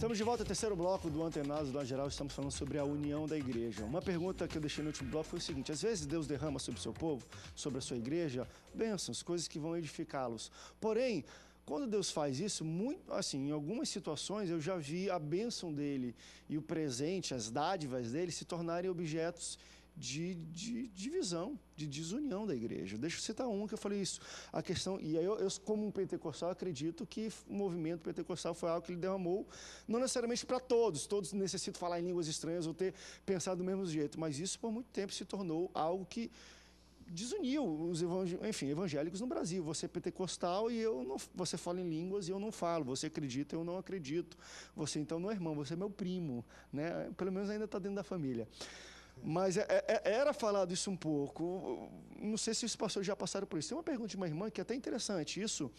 Estamos de volta ao terceiro bloco do Antenados do Geral. Estamos falando sobre a união da igreja. Uma pergunta que eu deixei no último bloco foi o seguinte: às vezes Deus derrama sobre o seu povo, sobre a sua igreja, bênçãos, coisas que vão edificá-los. Porém, quando Deus faz isso, em algumas situações eu já vi a bênção dele e o presente, as dádivas dele se tornarem objetos de divisão, de desunião da igreja. Deixa eu citar um que eu falei isso. A questão, e aí eu como um pentecostal, acredito que o movimento pentecostal foi algo que ele derramou, não necessariamente para todos necessitam falar em línguas estranhas ou ter pensado do mesmo jeito, mas isso por muito tempo se tornou algo que desuniu os evangélicos no Brasil. Você é pentecostal e você fala em línguas e eu não falo. Você acredita e eu não acredito. Você então não é irmão, você é meu primo, né? Pelo menos ainda está dentro da família. Mas era falado isso um pouco. Não sei se os pastores já passaram por isso. Tem uma pergunta de uma irmã que é até interessante. Isso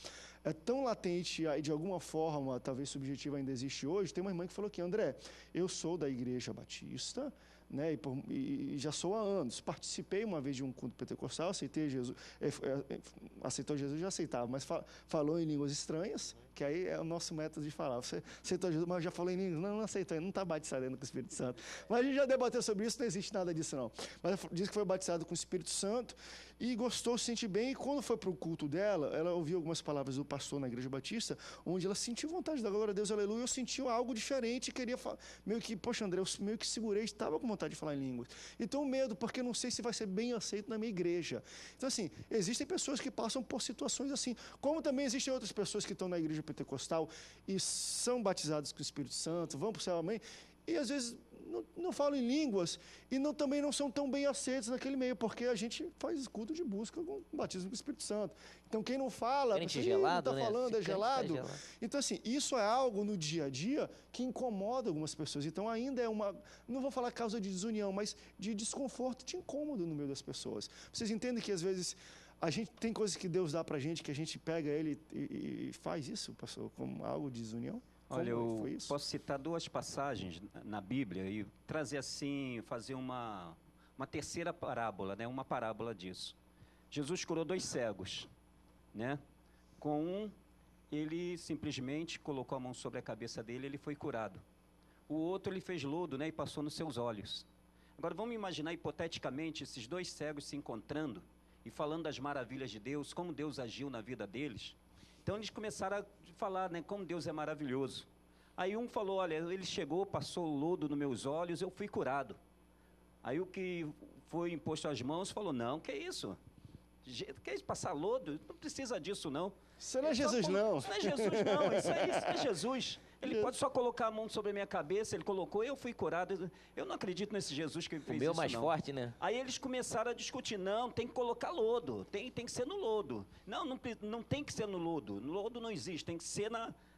é tão latente e de alguma forma, talvez subjetiva, ainda existe hoje. Tem uma irmã que falou aqui: André, eu sou da Igreja Batista, né, e já sou há anos. Participei uma vez de um culto pentecostal, aceitei Jesus, aceitou Jesus, já aceitava, mas falou em línguas estranhas, que aí é o nosso método de falar. Você aceitou Jesus, mas já falou em línguas? Não aceitou, não está batizado ainda com o Espírito Santo. Mas a gente já debateu sobre isso, não existe nada disso não. Mas disse que foi batizado com o Espírito Santo e gostou, se sentiu bem, e quando foi para o culto dela, ela ouviu algumas palavras do pastor na Igreja Batista, onde ela sentiu vontade da glória a Deus, aleluia, eu senti algo diferente, queria falar, meio que, poxa André, eu meio que segurei, estava com vontade de falar em línguas. Então medo, porque não sei se vai ser bem aceito na minha igreja. Então assim, existem pessoas que passam por situações assim, como também existem outras pessoas que estão na igreja pentecostal e são batizadas com o Espírito Santo, vão para o céu, amém, e às vezes não falam em línguas e também não são tão bem aceitos naquele meio, porque a gente faz culto de busca com batismo com o Espírito Santo. Então quem não fala, crente gelado, não está falando, né? é gelado. Então assim, isso é algo no dia a dia que incomoda algumas pessoas. Então ainda é não vou falar causa de desunião, mas de desconforto, de incômodo no meio das pessoas. Vocês entendem que às vezes a gente tem coisas que Deus dá pra gente, que a gente pega ele e faz isso, pastor, como algo de desunião? Olha, eu posso citar duas passagens na Bíblia e trazer assim, fazer uma terceira parábola, né? Uma parábola disso. Jesus curou 2 cegos, né? Com um, ele simplesmente colocou a mão sobre a cabeça dele, ele foi curado. O outro, ele fez lodo, né? E passou nos seus olhos. Agora, vamos imaginar hipoteticamente esses 2 cegos se encontrando e falando das maravilhas de Deus, como Deus agiu na vida deles. Então eles começaram a falar, né, como Deus é maravilhoso. Aí um falou, olha, ele chegou, passou o lodo nos meus olhos, eu fui curado. Aí o que foi imposto às mãos falou, não, que é isso? Quer passar lodo? Não precisa disso, não. Isso não é Jesus, não. Isso não é Jesus, não. Isso é Jesus. Ele pode só colocar a mão sobre a minha cabeça, ele colocou, eu fui curado. Eu não acredito nesse Jesus que fez isso, não. O meu mais forte, né? Aí eles começaram a discutir, não, tem que colocar lodo, tem que ser no lodo. Não tem que ser no lodo. No lodo não existe, tem que ser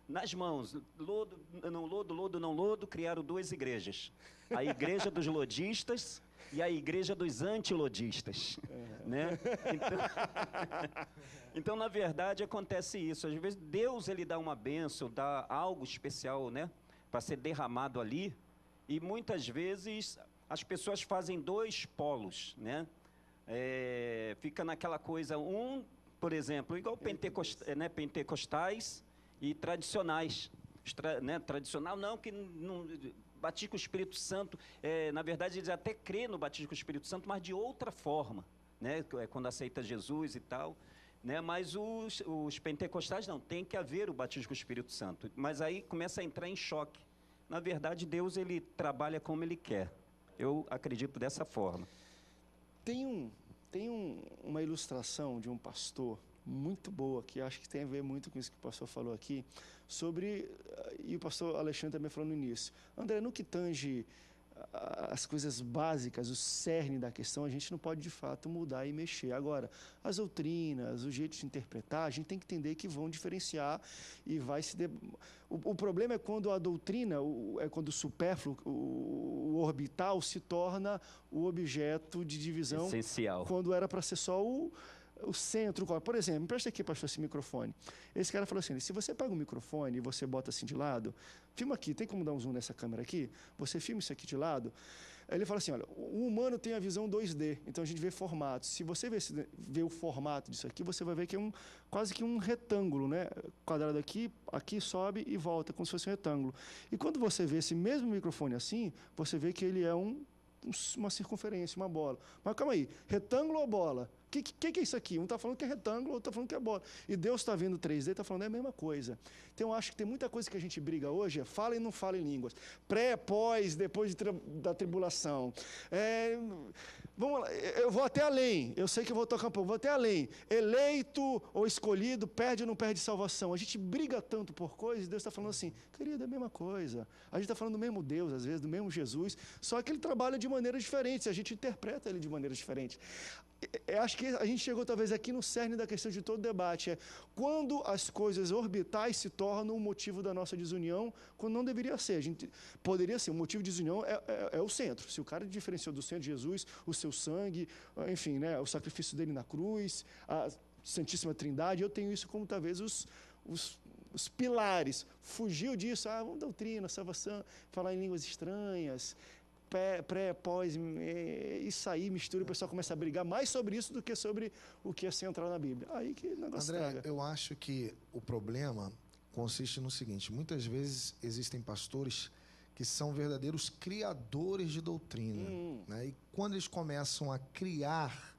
nas mãos. Lodo, não lodo, criaram 2 igrejas. A igreja dos lodistas e a igreja dos antilodistas, né? Então, na verdade, acontece isso. Às vezes, Deus, ele dá uma bênção, dá algo especial, né? Para ser derramado ali. E, muitas vezes, as pessoas fazem 2 polos, né? Fica naquela coisa, por exemplo, igual pentecostais e tradicionais. Né? Tradicional, não, que não... Batismo com o Espírito Santo, na verdade eles até crêem no batismo com o Espírito Santo, mas de outra forma, né? Quando aceita Jesus e tal, né? Mas os pentecostais não, tem que haver o batismo com o Espírito Santo, mas aí começa a entrar em choque. Na verdade, Deus, ele trabalha como ele quer, eu acredito dessa forma. Tem uma ilustração de um pastor muito boa, que acho que tem a ver muito com isso que o pastor falou aqui, e o pastor Alexandre também falou no início. André, no que tange as coisas básicas, o cerne da questão, a gente não pode de fato mudar e mexer. Agora, as doutrinas, o jeito de interpretar, a gente tem que entender que vão diferenciar e vai se... O problema é quando a doutrina, quando o supérfluo, o orbital se torna o objeto de divisão. Essencial. Quando era para ser só o centro. Por exemplo, me presta aqui, pastor, esse microfone. Esse cara falou assim, se você pega um microfone e você bota assim de lado, filma aqui, tem como dar um zoom nessa câmera aqui? Você filma isso aqui de lado. Ele fala assim, olha, o humano tem a visão 2D, então a gente vê formatos. Se você vê o formato disso aqui, você vai ver que é quase que um retângulo, né? Quadrado aqui, aqui sobe e volta, como se fosse um retângulo. E quando você vê esse mesmo microfone assim, você vê que ele é uma circunferência, uma bola. Mas calma aí, retângulo ou bola? O que é isso aqui? Um está falando que é retângulo, outro está falando que é bola. E Deus está vendo 3D, está falando é a mesma coisa. Então eu acho que tem muita coisa que a gente briga hoje, fala e não fala em línguas. Pré, pós, depois da tribulação. Vamos lá, eu vou até além, eu sei que eu vou tocar um pouco, vou até além. Eleito ou escolhido, perde ou não perde salvação. A gente briga tanto por coisas, Deus está falando assim, querido, é a mesma coisa. A gente está falando do mesmo Deus, às vezes, do mesmo Jesus, só que ele trabalha de maneiras diferentes, a gente interpreta ele de maneiras diferentes. Acho que a gente chegou talvez aqui no cerne da questão de todo o debate, quando as coisas orbitais se tornam um motivo da nossa desunião, quando não deveria ser. A gente poderia ser, o motivo de desunião é o centro. Se o cara diferenciou do centro de Jesus, o seu sangue, enfim, né, o sacrifício dele na cruz, a Santíssima Trindade, eu tenho isso como talvez os pilares. Fugiu disso, doutrina, salvação, falar em línguas estranhas, pré, pós, isso aí mistura, o pessoal começa a brigar mais sobre isso do que sobre o que é central na Bíblia. Aí que o negócio André, traga. eu acho que o problema consiste no seguinte, muitas vezes existem pastores que são verdadeiros criadores de doutrina, né? E quando eles começam a criar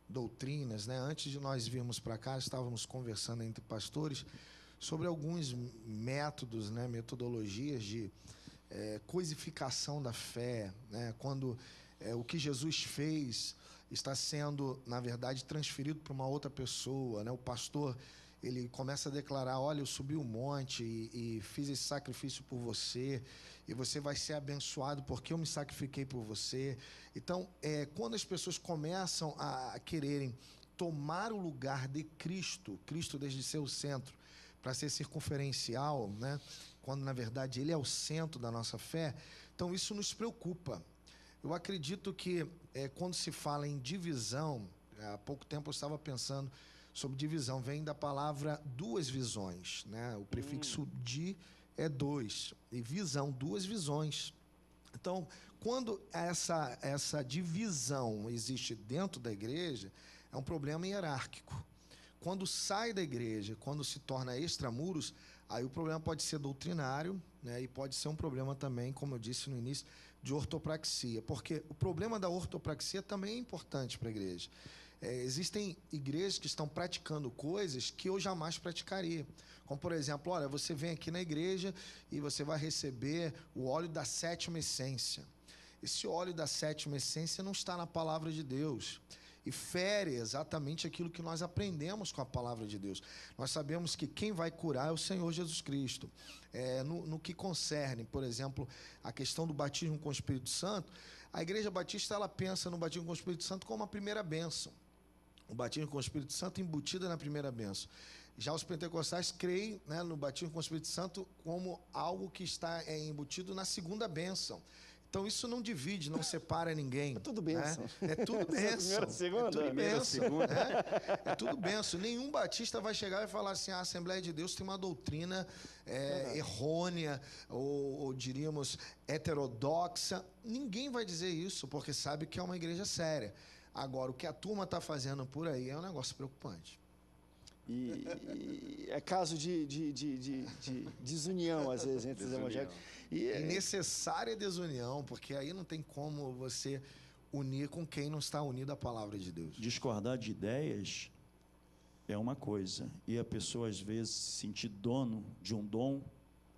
doutrinas, né? Antes de nós virmos para cá, estávamos conversando entre pastores sobre alguns métodos, né? Metodologias de coisificação da fé, né? Quando o que Jesus fez está sendo, na verdade, transferido para uma outra pessoa, né? O pastor, ele começa a declarar, olha, eu subi o monte e fiz esse sacrifício por você, e você vai ser abençoado porque eu me sacrifiquei por você. Então, quando as pessoas começam a quererem tomar o lugar de Cristo desde ser o centro, para ser circunferencial, né? Quando na verdade ele é o centro da nossa fé, então isso nos preocupa. Eu acredito que quando se fala em divisão, há pouco tempo eu estava pensando sobre divisão, vem da palavra duas visões, né? O prefixo di é dois, e visão, duas visões. Então, quando essa divisão existe dentro da igreja, é um problema hierárquico. Quando sai da igreja, quando se torna extramuros, aí o problema pode ser doutrinário, né? E pode ser um problema também, como eu disse no início, de ortopraxia. Porque o problema da ortopraxia também é importante para a igreja. Existem igrejas que estão praticando coisas que eu jamais praticaria. Como, por exemplo, olha, você vem aqui na igreja e você vai receber o óleo da sétima essência. Esse óleo da sétima essência não está na palavra de Deus. E fere exatamente aquilo que nós aprendemos com a palavra de Deus. Nós sabemos que quem vai curar é o Senhor Jesus Cristo. No que concerne, por exemplo, a questão do batismo com o Espírito Santo, a Igreja Batista ela pensa no batismo com o Espírito Santo como a primeira bênção. O batismo com o Espírito Santo embutida na primeira bênção. Já os pentecostais creem, né, no batismo com o Espírito Santo como algo que está embutido na segunda bênção. Então, isso não divide, não separa ninguém. É tudo bênção. Né? É tudo bênção. Segunda, é tudo bênção. Né? É tudo bênção. Nenhum batista vai chegar e falar assim, a Assembleia de Deus tem uma doutrina errônea, ou diríamos heterodoxa. Ninguém vai dizer isso, porque sabe que é uma igreja séria. Agora, o que a turma está fazendo por aí é um negócio preocupante. E é caso de desunião, às vezes, entre os evangélicos. E necessária desunião, porque aí não tem como você unir com quem não está unido à palavra de Deus. Discordar de ideias é uma coisa, e a pessoa às vezes se sentir dono de um dom,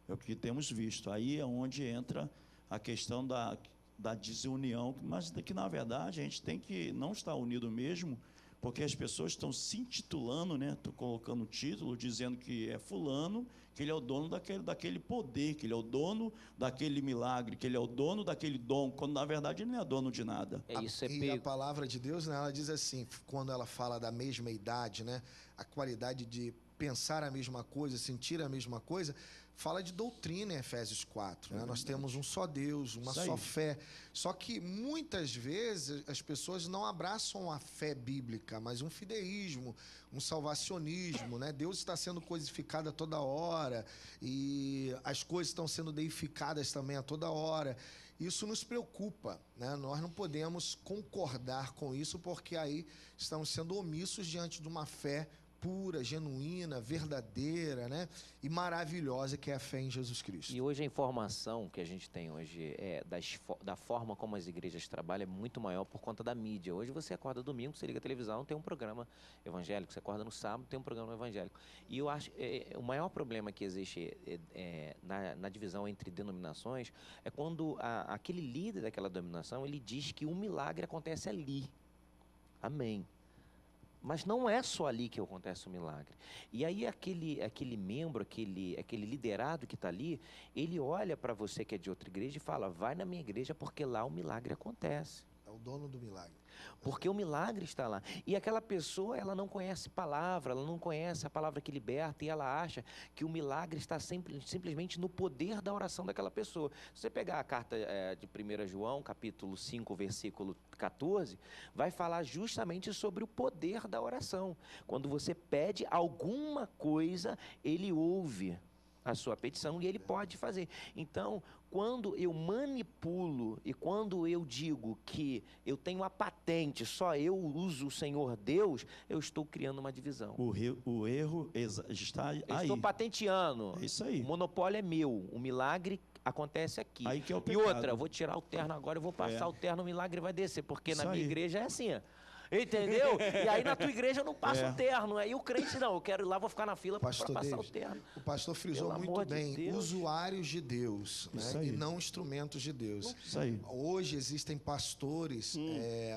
é o que temos visto. Aí é onde entra a questão da desunião, mas que na verdade a gente tem que não estar unido mesmo, porque as pessoas estão se intitulando, né? Estão colocando o título, dizendo que é fulano, que ele é o dono daquele poder, que ele é o dono daquele milagre, que ele é o dono daquele dom, quando na verdade ele não é dono de nada. E a palavra de Deus, né, ela diz assim, quando ela fala da mesma idade, né, a qualidade de pensar a mesma coisa, sentir a mesma coisa, fala de doutrina em Efésios 4. Né? Nós temos um só Deus, uma só fé. Só que muitas vezes as pessoas não abraçam a fé bíblica, mas um fideísmo, um salvacionismo. Né? Deus está sendo coisificado a toda hora e as coisas estão sendo deificadas também a toda hora. isso nos preocupa, né? Nós não podemos concordar com isso, porque aí estamos sendo omissos diante de uma fé pura, genuína, verdadeira, né? E maravilhosa, que é a fé em Jesus Cristo. E hoje a informação que a gente tem hoje da forma como as igrejas trabalham é muito maior por conta da mídia. Hoje você acorda domingo, você liga a televisão, tem um programa evangélico. Você acorda no sábado, tem um programa evangélico. E eu acho o maior problema que existe na divisão entre denominações é quando aquele líder daquela denominação, ele diz que um milagre acontece ali. Amém. Mas não é só ali que acontece o milagre. E aí aquele membro, aquele liderado que está ali, ele olha para você que é de outra igreja e fala, vai na minha igreja porque lá o milagre acontece. É o dono do milagre. Porque o milagre está lá. E aquela pessoa, ela não conhece palavra, ela não conhece a palavra que liberta, e ela acha que o milagre está simplesmente no poder da oração daquela pessoa. Se você pegar a carta de 1 João, capítulo 5, versículo 14, vai falar justamente sobre o poder da oração. Quando você pede alguma coisa, ele ouve a sua petição e ele pode fazer. Então, quando eu manipulo e quando eu digo que eu tenho a patente, só eu uso o Senhor Deus, eu estou criando uma divisão. O erro está aí. Eu estou patenteando. É isso aí. O monopólio é meu. O milagre acontece aqui. Aí que é o E pecado. outra, eu vou tirar o terno agora, eu vou passar o terno, o milagre vai descer, porque Isso na minha aí. igreja é assim, ó. Entendeu? E aí na tua igreja eu não passo o terno. Aí o crente, não, eu quero ir lá, vou ficar na fila para passar David, o terno. o pastor frisou Pelo muito amor de bem, Deus. usuários de Deus, Isso né? aí. E não instrumentos de Deus. Isso aí. Hoje existem pastores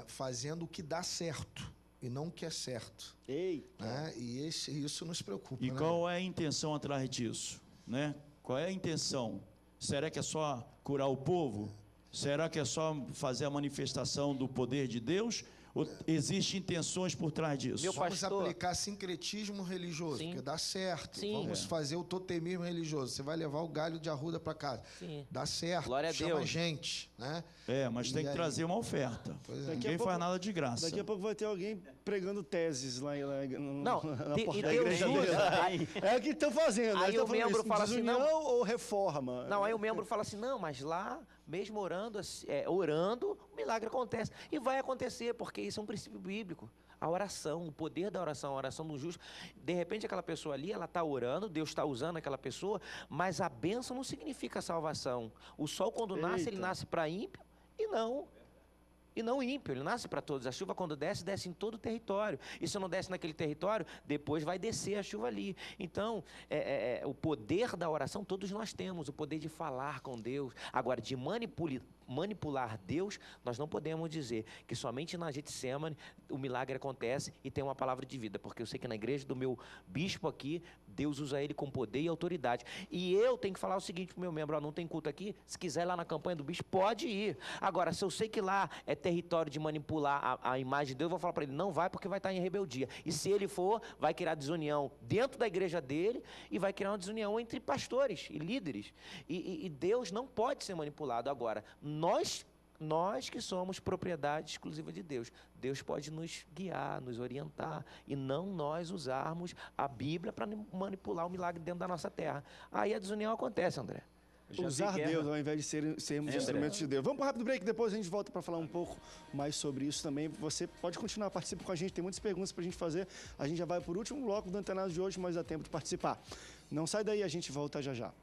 fazendo o que dá certo e não o que é certo. Eita. Né? E isso nos preocupa. E né? qual é a intenção atrás disso? Né? Qual é a intenção? Será que é só curar o povo? Será que é só fazer a manifestação do poder de Deus? Ou existem intenções por trás disso? Meu Vamos pastor- aplicar sincretismo religioso, Sim. porque dá certo. Sim. Vamos fazer o totemismo religioso. Você vai levar o galho de arruda para casa. Sim. Dá certo. Glória a Chama Deus. gente, né? Mas E tem que aí? trazer uma oferta. Pois é. Daqui a Ninguém pouco- faz nada de graça. Daqui a pouco vai ter alguém pregando teses lá Não, na e porta da Deus igreja usa. dele. É o que estão fazendo. Aí Eles tão o falando membro isso, fala assim, desunião ou reforma? Não, aí o membro fala assim, não, mas lá, mesmo orando, orando, o milagre acontece. E vai acontecer, porque isso é um princípio bíblico. A oração, o poder da oração, a oração do justo. De repente, aquela pessoa ali, ela está orando, Deus está usando aquela pessoa, mas a bênção não significa salvação. O sol, quando nasce, ele Eita. nasce para ímpio e não ímpio, ele nasce para todos. A chuva, quando desce, desce em todo o território. E se não desce naquele território, depois vai descer a chuva ali. Então, o poder da oração, todos nós temos, o poder de falar com Deus. Agora, de manipular Deus, nós não podemos dizer que somente na Getsemane o milagre acontece e tem uma palavra de vida, porque eu sei que na igreja do meu bispo aqui, Deus usa ele com poder e autoridade. E eu tenho que falar o seguinte para o meu membro, não tem culto aqui, se quiser ir lá na campanha do bispo, pode ir. Agora, se eu sei que lá é território de manipular a imagem de Deus, eu vou falar para ele, não vai porque vai estar em rebeldia. E se ele for, vai criar desunião dentro da igreja dele e vai criar uma desunião entre pastores e líderes. E Deus não pode ser manipulado. Agora, nós que somos propriedade exclusiva de Deus. Deus pode nos guiar, nos orientar, e não nós usarmos a Bíblia para manipular o milagre dentro da nossa terra. Aí a desunião acontece, André. Usar Deus ao invés de sermos instrumentos de Deus. Vamos para um rápido break, depois a gente volta para falar um pouco mais sobre isso também. Você pode continuar participando com a gente, tem muitas perguntas para a gente fazer. A gente já vai para o último bloco do Antenados de hoje, mas dá tempo de participar. Não sai daí, a gente volta já já.